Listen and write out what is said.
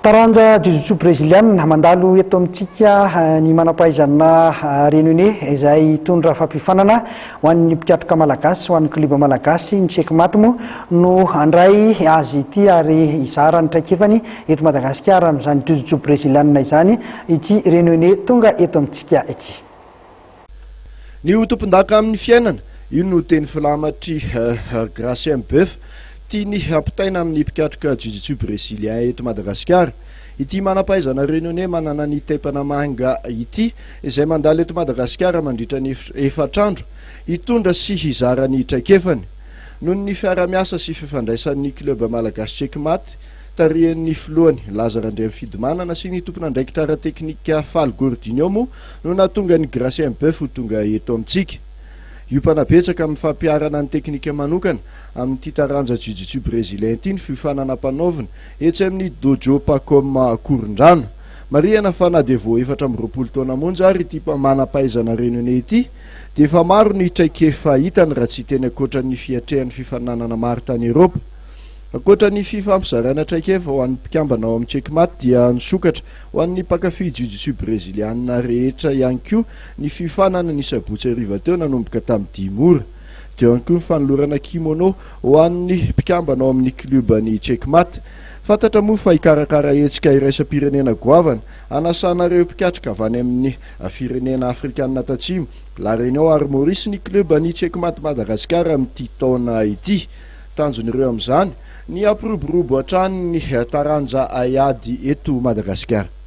Taranja jujutsu breziliana mandalo eto amintsika ny manam-pahaizana Réunion izay hitondra fampifanana ho an'ny mpiatroka malagasy ho an'ny kliba malagasy ny checkmate moa no andray azy ity ary izara ny traikefany eto Madagasikara amin'izany jujutsu breziliana izany ity Réunion tonga eto amintsika ity. Ny tompon-daka amin'ny fiainana io no teny filamatry Gracien Boeuf tiany hampitaina amin'ny mpikatroka jujutsu brésilien eto Madagasikara. Ity manam-pahaizana Réunion manana ny tepana manga ity izay mandalo eto Madagasikara mandritra ny efatr'andro hitondra sy hizara ny traikefany. Noho ny fiara-miasa sy fifandraisan'ny klub malagasy checkmate tarihan'ny filohany Lazara Andriamifidimanana sy ny tompon'andraikitra ara-teknika Faly Gordinho moa no nahatonga ny Gracien Boeuf ho tonga eto amintsika. Io mpanabetsaka amin'ny fampiarana ny teknika manokana amin'ity taranja jujutsu brésilien ity ny fifananam-panaovina etsy amin'ny dojo Pacom Korondrano. Marihana fa na dia vao 420 taona monja ary ity manam-pahaizana Réunion ity dia efa maro ny traikefa hitany raha tsy teny ankoatran'ny fiatrehan'ny fifananana maro tany Eropa. Ankoatran'ny fifampizarana traikefa ho an'ny mpikambana ao amin'ny checkmate dia nisokatra ho an'ny mpakafy jujutsu brésiliana rehetra ihany koa ny fifanana ny sabotsy hariva teo nanomboka tamin'ny 10 ora. Teo ihany koa ny fanolorana kimono ho an'ny mpikambana ao amin'ny klubany checkmate. Fantatra moa fa hikarakara hetsika iraisam-pirenena goavana anasanareo mpikatroka avy any amin'ny firenena afrikanina tatsimo La Réunion ary Maurice ny klubany checkmate Madagasikara amin'ity taona ity. Tanjon'ireo amin'izany ny ampiroborobo hatrany ny taranja aiady eto Madagasikara.